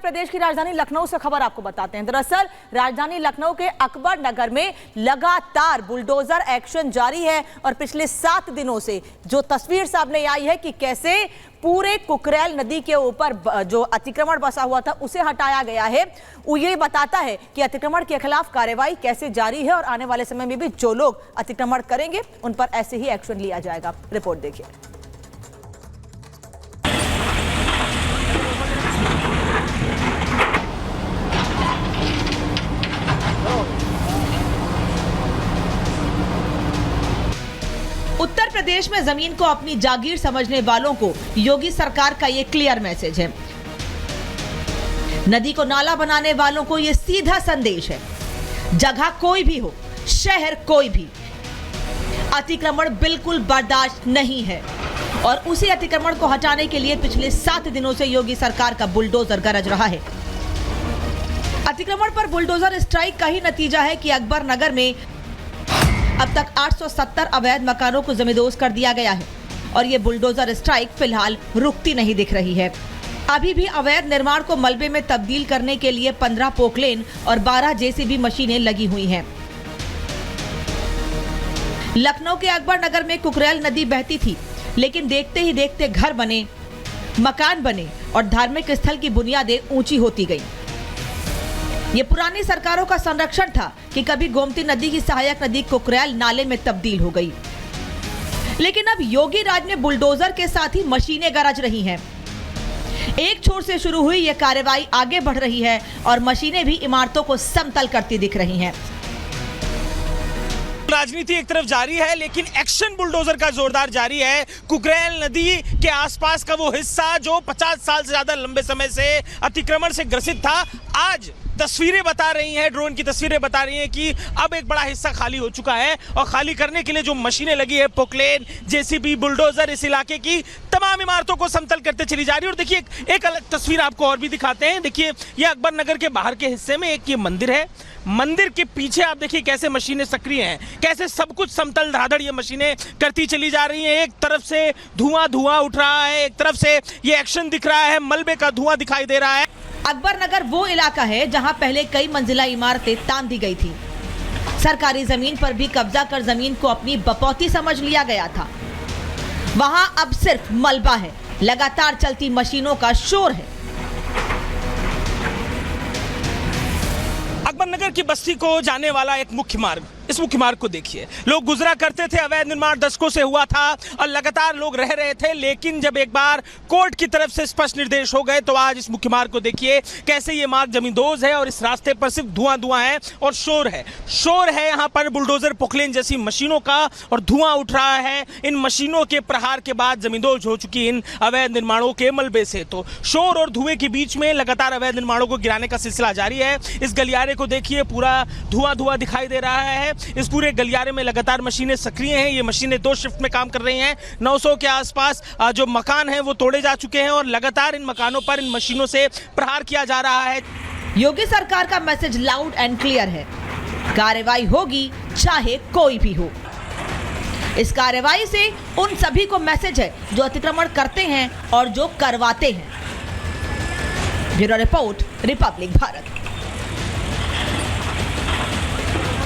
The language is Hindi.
प्रदेश की राजधानी लखनऊ से खबर आपको बताते हैं। दरअसल राजधानी लखनऊ के अकबर नगर में लगातार बुलडोजर एक्शन जारी है और पिछले 7 दिनों से जो तस्वीर सामने आई है कि कैसे पूरे कुकरेल नदी के ऊपर जो अतिक्रमण बसा हुआ था उसे हटाया गया है, वो ये बताता है कि अतिक्रमण के खिलाफ कार्रवाई कैसे जारी है और आने वाले समय में भी जो लोग अतिक्रमण करेंगे उन पर ऐसे ही एक्शन लिया जाएगा। रिपोर्ट देखिए। उत्तर प्रदेश में जमीन को अपनी जागीर समझने वालों को योगी सरकार का ये क्लियर मैसेज है। नदी को नाला बनाने वालों को ये सीधा संदेश है, जगह कोई भी हो, शहर कोई भी, अतिक्रमण बिल्कुल बर्दाश्त नहीं है। और उसी अतिक्रमण को हटाने के लिए पिछले 7 दिनों से योगी सरकार का बुलडोजर गरज रहा है। अतिक्रमण पर बुलडोजर स्ट्राइक का ही नतीजा है कि अकबर नगर में अब तक 870 अवैध मकानों को जमींदोज कर दिया गया है और ये बुलडोजर स्ट्राइक फिलहाल रुकती नहीं दिख रही है। अभी भी अवैध निर्माण को मलबे में तब्दील करने के लिए 15 पोकलेन और 12 जेसीबी मशीनें लगी हुई हैं। लखनऊ के अकबर नगर में कुकरेल नदी बहती थी, लेकिन देखते ही देखते घर बने, मकान बने और धार्मिक स्थल की बुनियादें ऊंची होती गईं। ये पुरानी सरकारों का संरक्षण था कि कभी गोमती नदी की सहायक नदी कुकरेल नाले में तब्दील हो गई, लेकिन अब योगी राज में बुलडोजर के साथ ही मशीनें गरज रही हैं। एक छोर से शुरू हुई यह कार्रवाई आगे बढ़ रही है और मशीनें भी इमारतों को समतल करती दिख रही हैं। राजनीति एक तरफ जारी है, लेकिन एक्शन बुलडोजर का जोरदार जारी है। कुकरेल नदी के आसपास का वो हिस्सा जो 50 साल से ज्यादा लंबे समय से अतिक्रमण से ग्रसित था, आज तस्वीरें बता रही हैं, ड्रोन की तस्वीरें बता रही हैं कि अब एक बड़ा हिस्सा खाली हो चुका है और खाली करने के लिए जो मशीनें लगी है, पोकलेन, जेसीबी, बुलडोजर, इस इलाके की तमाम इमारतों को समतल करते चली जा रही है। और देखिए एक अलग तस्वीर आपको और भी दिखाते हैं। देखिए ये अकबर नगर के बाहर के हिस्से में एक ये मंदिर है, मंदिर के पीछे आप देखिए कैसे मशीनें सक्रिय हैं, कैसे सब कुछ समतल धाधड़ ये मशीनें करती चली जा रही हैं। एक तरफ से धुआं उठ रहा है, एक तरफ से ये एक्शन दिख रहा है, मलबे का धुआं दिखाई दे रहा है। अकबर नगर वो इलाका है जहां पहले कई मंजिला इमारतें तान दी गई थी। सरकारी जमीन पर भी कब्जा कर जमीन को अपनी बपौती समझ लिया गया था। वहां अब सिर्फ मलबा है, लगातार चलती मशीनों का शोर है। अकबर नगर की बस्ती को जाने वाला एक मुख्य मार्ग, इस मुख्य मार्ग को देखिए, लोग गुजरा करते थे, अवैध निर्माण दशकों से हुआ था और लगातार लोग रह रहे थे, लेकिन जब एक बार कोर्ट की तरफ से स्पष्ट निर्देश हो गए तो आज इस मुख्य मार्ग को देखिए कैसे ये मार्ग जमींदोज है और इस रास्ते पर सिर्फ धुआं है और शोर है यहाँ पर बुलडोजर, पोकलेन जैसी मशीनों का, और धुआं उठ रहा है इन मशीनों के प्रहार के बाद जमींदोज हो चुकी इन अवैध निर्माणों के मलबे से। तो शोर और धुएं के बीच में लगातार अवैध निर्माणों को गिराने का सिलसिला जारी है। इस गलियारे को देखिए, पूरा धुआं दिखाई दे रहा है। इस पूरे गलियारे में लगातार मशीनें सक्रिय हैं। ये मशीनें 2 शिफ्ट में काम कर रही हैं। 900 के आसपास जो मकान हैं वो तोड़े जा चुके हैं और लगातार इन मकानों पर इन मशीनों से प्रहार किया जा रहा है। योगी सरकार का मैसेज लाउड एंड क्लियर है, कार्रवाई होगी चाहे कोई भी हो। इस कार्रवाई से उन सभी को मैसेज है जो अतिक्रमण करते हैं और जो करवाते हैं। Bureau report, Republic Bharat.